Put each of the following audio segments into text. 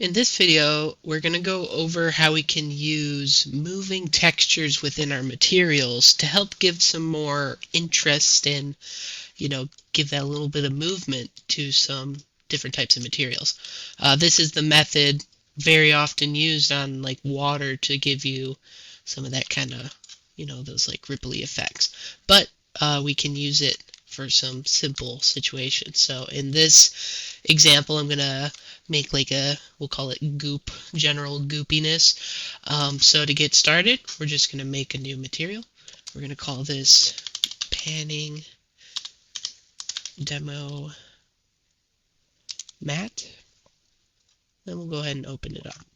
In this video, we're going to go over how we can use moving textures within our materials to help give some more interest and, give that a little bit of movement to some different types of materials. This is the method very often used on like water to give you some of that kind of, those like ripply effects. But we can use it for some simple situations. So in this example, I'm going to make like we'll call it goop, general goopiness. So to get started, we're just going to make a new material. We're going to call this panning demo mat. Then we'll go ahead and open it up.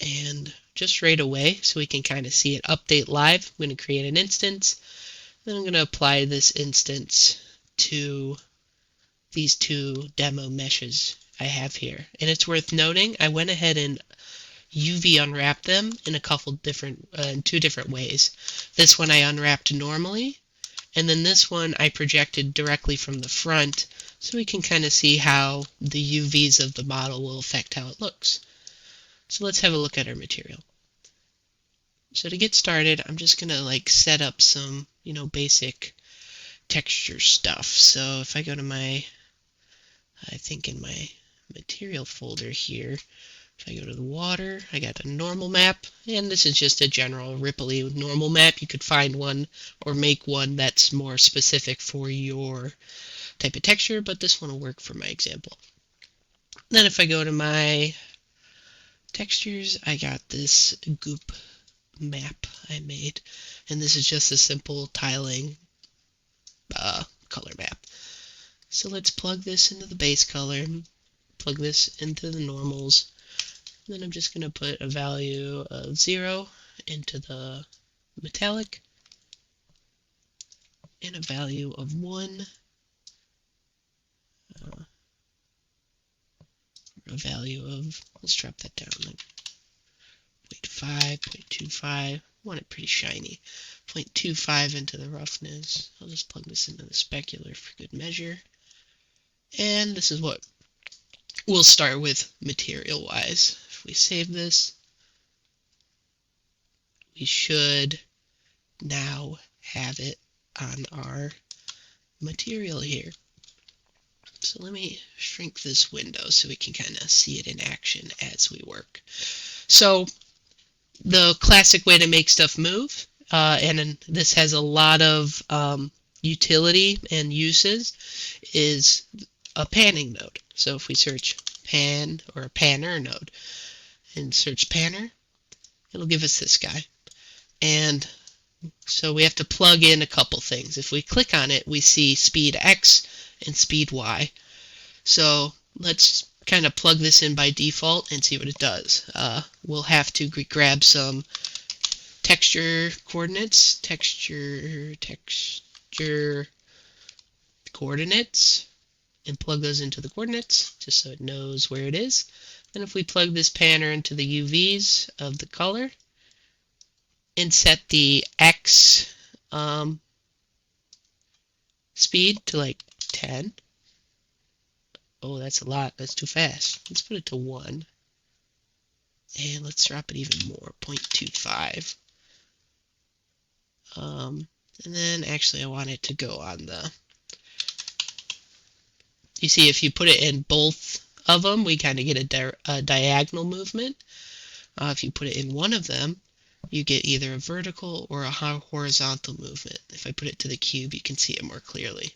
And just right away, so we can kind of see it update live, I'm going to create an instance. Then I'm going to apply this instance to these two demo meshes I have here. And it's worth noting, I went ahead and UV unwrapped them in in two different ways. This one I unwrapped normally, and then this one I projected directly from the front, so we can kind of see how the UVs of the model will affect how it looks. So let's have a look at our material. So to get started, I'm just going to set up some, basic texture stuff. So if I go to in my material folder here, if I go to the water, I got a normal map, and this is just a general ripply normal map. You could find one or make one that's more specific for your type of texture, but this one will work for my example. Then if I go to my textures, I got this goop map I made, and this is just a simple tiling color map. So let's plug this into the base color, plug this into the normals, and then I'm just going to put a value of 0 into the metallic and a value of 1, a value of, let's drop that down, like 0.5, 0.25, I want it pretty shiny, 0.25 into the roughness. I'll just plug this into the specular for good measure. And this is what we'll start with material-wise. If we save this, we should now have it on our material here. So let me shrink this window so we can kind of see it in action as we work. So the classic way to make stuff move, and this has a lot of utility and uses, is a panning node. So if we search pan or a panner node and search panner, it'll give us this guy. And so we have to plug in a couple things. If we click on it, we see speed X and speed Y. So let's kind of plug this in by default and see what it does. We'll have to grab some texture coordinates, texture coordinates, and plug those into the coordinates just so it knows where it is. Then if we plug this panner into the UVs of the color and set the X speed to like 10. Oh, that's a lot. That's too fast. Let's put it to 1. And let's drop it even more, 0.25. And then actually I want it to go on the... You see, if you put it in both of them, we kind of get a diagonal movement. If you put it in one of them, you get either a vertical or a horizontal movement. If I put it to the cube, you can see it more clearly.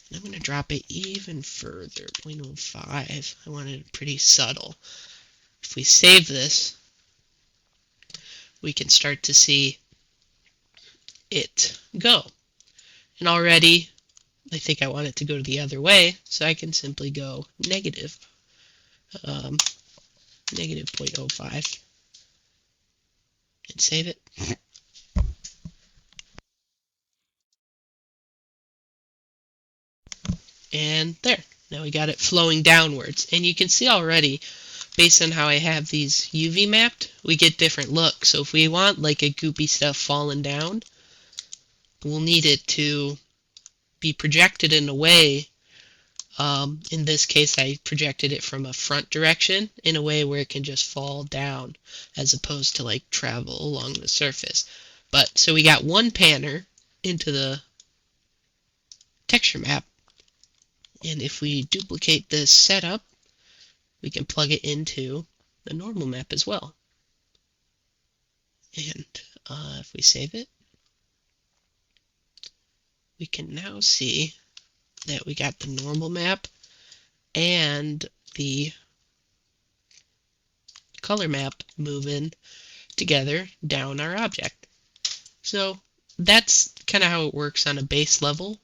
And I'm going to drop it even further, 0.05. I want it pretty subtle. If we save this, we can start to see it go. And already, I think I want it to go the other way, so I can simply go negative 0.05 and save it. And there, now we got it flowing downwards. And you can see already, based on how I have these UV mapped, we get different looks. So if we want like a goopy stuff falling down, we'll need it to be projected in a way In this case, I projected it from a front direction in a way where it can just fall down as opposed to like travel along the surface. But so we got one panner into the texture map, and if we duplicate this setup, we can plug it into the normal map as well. And if we save it, we can now see that we got the normal map and the color map moving together down our object. So that's kind of how it works on a base level,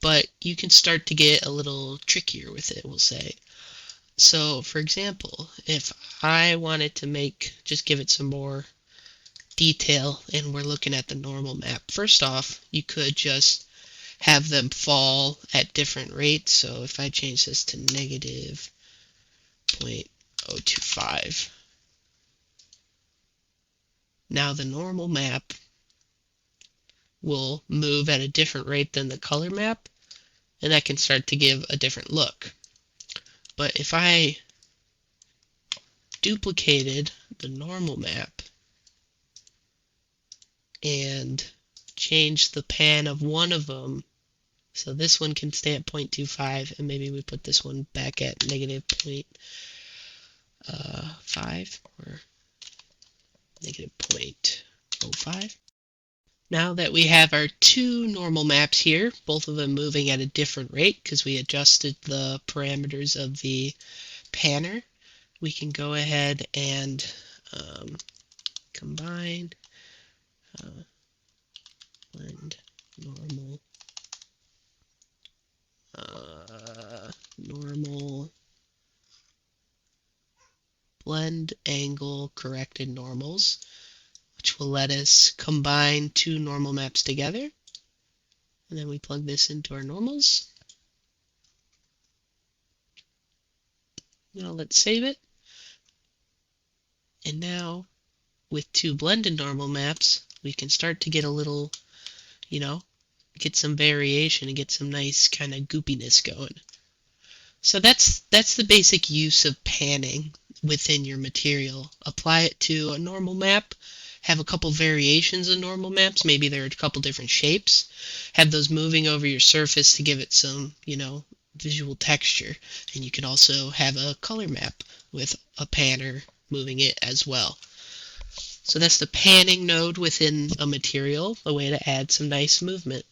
but you can start to get a little trickier with it, we'll say. So for example, if I wanted to just give it some more detail and we're looking at the normal map, first off, you could just have them fall at different rates. So if I change this to negative 0.025, now the normal map will move at a different rate than the color map, and that can start to give a different look. But if I duplicated the normal map and changed the pan of one of them, so this one can stay at 0.25, and maybe we put this one back at negative 0.5 or negative 0.05. Now that we have our two normal maps here, both of them moving at a different rate because we adjusted the parameters of the panner, we can go ahead and combine blend normal blend angle corrected normals, which will let us combine two normal maps together. And then we plug this into our normals. Now let's save it. And now with two blended normal maps, we can start to get a little, get some variation and get some nice kind of goopiness going. So that's the basic use of panning within your material. Apply it to a normal map, have a couple variations of normal maps, maybe there are a couple different shapes, have those moving over your surface to give it some, visual texture. And you can also have a color map with a panner moving it as well. So that's the panning node within a material, a way to add some nice movement.